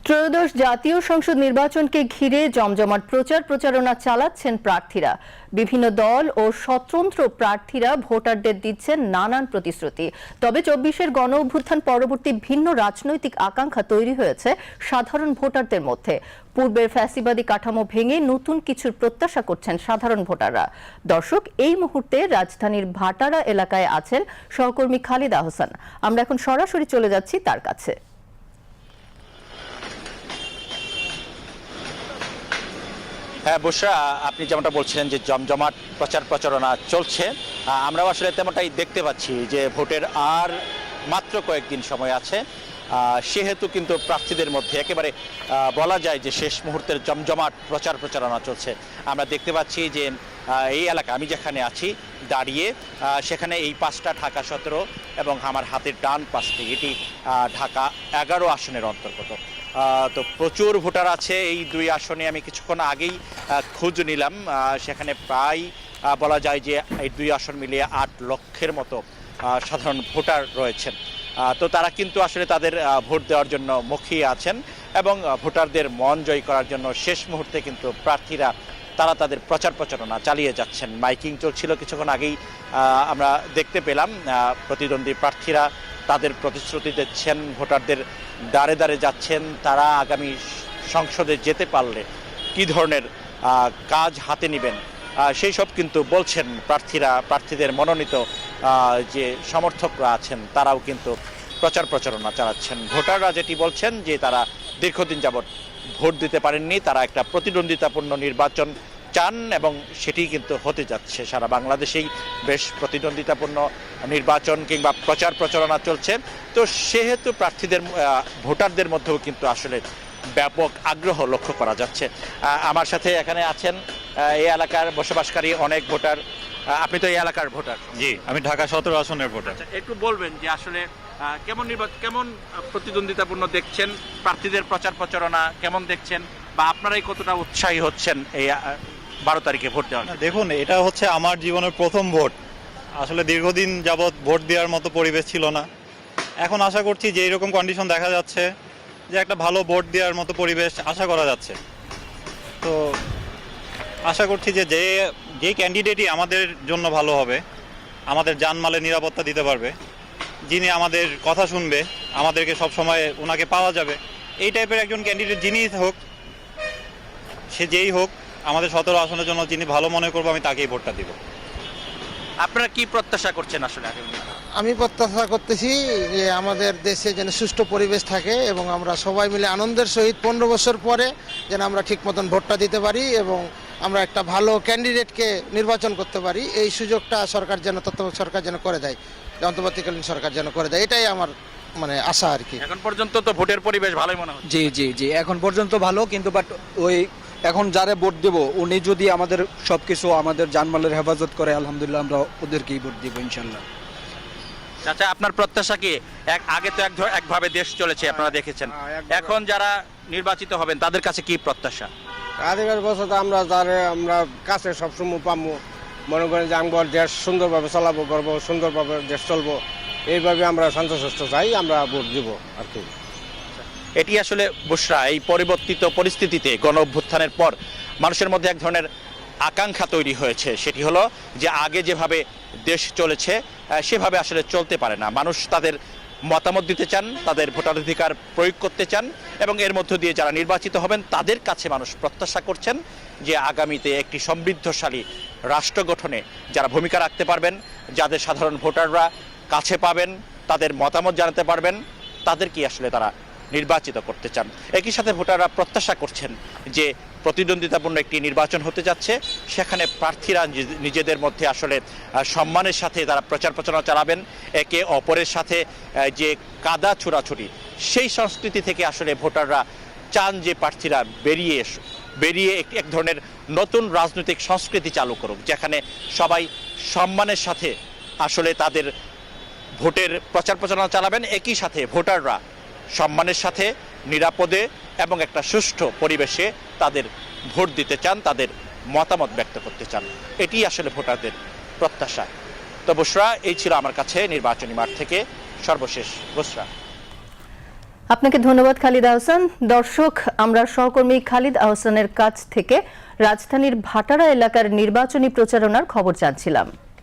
ত্রয়োদশ জাতীয় সংসদ নির্বাচনকে ঘিরে জমজমাট প্রচারণা চালাচ্ছেন প্রার্থীরা। বিভিন্ন দল ও স্বতন্ত্র প্রার্থীরা ভোটারদের দিচ্ছেন নানান প্রতিশ্রুতি। তবে ২৪-এর গণ অভ্যুত্থান পরবর্তী ভিন্ন রাজনৈতিক আকাঙ্ক্ষা তৈরি হয়েছে সাধারণ ভোটারদের মধ্যে। পূর্বের ফ্যাসিবাদী কাঠামো ভেঙে নতুন কিছুর প্রত্যাশা করছেন সাধারণ ভোটাররা। দর্শক, এই মুহূর্তে রাজধানীর ভাটারা এলাকায় আছেন সহকর্মী খালিদ আহসান। আমরা এখন সরাসরি চলে যাচ্ছি তার কাছে। হ্যাঁ বুশরা, আপনি যেমনটা বলছিলেন যে জমজমাট প্রচারণা চলছে, আমরাও আসলে তেমনটাই দেখতে পাচ্ছি যে ভোটের আর মাত্র কয়েকদিন সময় আছে। সেহেতু কিন্তু প্রার্থীদের মধ্যে একেবারে বলা যায় যে শেষ মুহূর্তের জমজমাট প্রচারণা চলছে। আমরা দেখতে পাচ্ছি যে এই এলাকা আমি যেখানে আছি দাঁড়িয়ে, সেখানে এই পাঁচটা ঢাকা 17 এবং আমার হাতের ডান পাশটি এটি ঢাকা 11 আসনের অন্তর্গত। তো প্রচুর ভোটার আছে এই দুই আসনে। আমি কিছুক্ষণ আগেই খোঁজ নিলাম, সেখানে প্রায় বলা যায় যে এই দুই আসন মিলিয়ে 8 লক্ষের মতো সাধারণ ভোটার রয়েছেন। তো তারা কিন্তু আসলে তাদের ভোট দেওয়ার জন্য মুখিয়ে আছেন এবং ভোটারদের মন জয় করার জন্য শেষ মুহূর্তে কিন্তু প্রার্থীরা তারা তাদের প্রচারণা চালিয়ে যাচ্ছেন। মাইকিং চলছিল কিছুক্ষণ আগেই, আমরা দেখতে পেলাম প্রতিদ্বন্দ্বী প্রার্থীরা তাদের প্রতিশ্রুতি দিচ্ছেন, ভোটারদের দ্বারে দ্বারে যাচ্ছেন। তারা আগামী সংসদে যেতে পারলে কী ধরনের কাজ হাতে নেবেন সেই সব কিন্তু বলছেন প্রার্থীদের মনোনীত যে সমর্থকরা আছেন তারাও কিন্তু প্রচারণা চালাচ্ছেন। ভোটাররা যেটি বলছেন যে তারা দীর্ঘদিন যাবৎ ভোট দিতে পারেননি, তারা একটা প্রতিদ্বন্দ্বিতাপূর্ণ নির্বাচন চান এবং সেটি কিন্তু হতে যাচ্ছে। সারা বাংলাদেশেই বেশ প্রতিদ্বন্দ্বিতাপূর্ণ নির্বাচন কিংবা প্রচারণা চলছে। তো সেহেতু ভোটারদের মধ্যেও কিন্তু আসলে ব্যাপক আগ্রহ লক্ষ্য করা যাচ্ছে। আমার সাথে এখানে আছেন এই এলাকার বসবাসকারী অনেক ভোটার। আপনি তো এই এলাকার ভোটার? জি, আমি ঢাকা 17 আসনের ভোটার। একটু বলবেন যে আসলে কেমন প্রতিদ্বন্দ্বিতাপূর্ণ দেখছেন, প্রার্থীদের প্রচারণা কেমন দেখছেন, বা আপনারাই কতটা উৎসাহী হচ্ছেন এই 12 তারিখে ভোট দেওয়ার? দেখুন, এটা হচ্ছে আমার জীবনের প্রথম ভোট। আসলে দীর্ঘদিন যাবৎ ভোট দেওয়ার মতো পরিবেশ ছিল না। এখন আশা করছি যে এইরকম কন্ডিশন দেখা যাচ্ছে যে একটা ভালো ভোট দেওয়ার মতো পরিবেশ আশা করা যাচ্ছে। তো আশা করছি যে যে ক্যান্ডিডেটই আমাদের জন্য ভালো হবে, আমাদের জানমালের নিরাপত্তা দিতে পারবে, যিনি আমাদের কথা শুনবে, আমাদেরকে সব সময় ওনাকে পাওয়া যাবে, এই টাইপের একজন ক্যান্ডিডেট যিনিই হোক, সে যেই হোক, আমাদের 17 আসনের জন্য যিনি ভালো মনে করবো আমি তাকেই ভোটটা দিব। আপনারা কি প্রত্যাশা করছেন আসলে? আমি প্রত্যাশা করতেছি যে আমাদের দেশে যেন সুষ্ঠু পরিবেশ থাকে এবং আমরা সবাই মিলে আনন্দের সহিত 15 বছর পরে যেন আমরা ঠিক মতন ভোটটা দিতে পারি এবং আমরা একটা ভালো ক্যান্ডিডেটকে নির্বাচন করতে পারি। এই সুযোগটা সরকার যেন তত্ত্বাবধায়ক সরকার যেন করে দেয়, অন্তর্বর্তীকালীন সরকার যেন করে দেয়, এটাই আমার আশা আর কি। এখন পর্যন্ত তো ভোটের পরিবেশ ভালোই মনে হচ্ছে। জি, এখন পর্যন্ত ভালো, কিন্তু বাট ওই এখন যারা ভোট দেব উনি যদি আমাদের সবকিছু আমাদের জানমালের হেফাজত করে, আলহামদুলিল্লাহ আমরা ওদেরকেই ভোট দিব ইনশাল্লাহ। আচ্ছা, আপনার প্রত্যাশা কি? আগে তো একভাবে দেশ চলেছে, আপনারা দেখেছেন। এখন যারা নির্বাচিত হবেন তাদের কাছে কি প্রত্যাশা? আদিবাসী বছর আমরা কাছে সবসময় পাবো, মনে করেন যে আমরা দেশ সুন্দরভাবে চালাবো, করবো, সুন্দরভাবে দেশ চলবো, এইভাবে আমরা শান্ত-সুষ্ঠ চাই, আমরা ভোট দিব আর কি। এটি আসলে বুশরা, এই পরিবর্তিত পরিস্থিতিতে গণ অভ্যুত্থানের পর মানুষের মধ্যে এক ধরনের আকাঙ্ক্ষা তৈরি হয়েছে। সেটি হলো যে আগে যেভাবে দেশ চলেছে সেভাবে আসলে চলতে পারে না। মানুষ তাদের মতামত দিতে চান, তাদের ভোটাধিকার প্রয়োগ করতে চান এবং এর মধ্য দিয়ে যারা নির্বাচিত হবেন তাদের কাছে মানুষ প্রত্যাশা করছেন যে আগামীতে একটি সমৃদ্ধশালী রাষ্ট্র গঠনে যারা ভূমিকা রাখতে পারবেন, যাদের সাধারণ ভোটাররা কাছে পাবেন, তাদের মতামত জানাতে পারবেন, তাদেরকেই আসলে তারা নির্বাচিত করতে চান। একই সাথে ভোটাররা প্রত্যাশা করছেন যে প্রতিদ্বন্দ্বিতাপূর্ণ একটি নির্বাচন হতে যাচ্ছে, সেখানে প্রার্থীরা নিজেদের মধ্যে আসলে সম্মানের সাথে তারা প্রচারণা চালাবেন, একে অপরের সাথে যে কাদা ছোড়াছুড়ি সেই সংস্কৃতি থেকে আসলে ভোটাররা চান যে প্রার্থীরা বেরিয়ে এক ধরনের নতুন রাজনৈতিক সংস্কৃতি চালু করুক, যেখানে সবাই সম্মানের সাথে আসলে তাদের ভোটের প্রচারণা চালাবেন। একই সাথে ভোটাররা সম্মানের সাথে, নিরাপদে এবং একটা সুষ্ঠু পরিবেশে তাদের ভোট দিতে চান, তাদের মতামত ব্যক্ত করতে চান। এটি আসলে ভোটারদের প্রত্যাশা। তো বুশরা, এই ছিল আমার কাছে নির্বাচনী মাঠ থেকে সর্বশেষ বুশরা। আপনাকে ধন্যবাদ খালিদ আহসান। দর্শক, আমরা সহকর্মী খালিদ আহসানের কাছ থেকে রাজধানীর ভাটারা এলাকার নির্বাচনী প্রচারণার খবর জানছিলাম।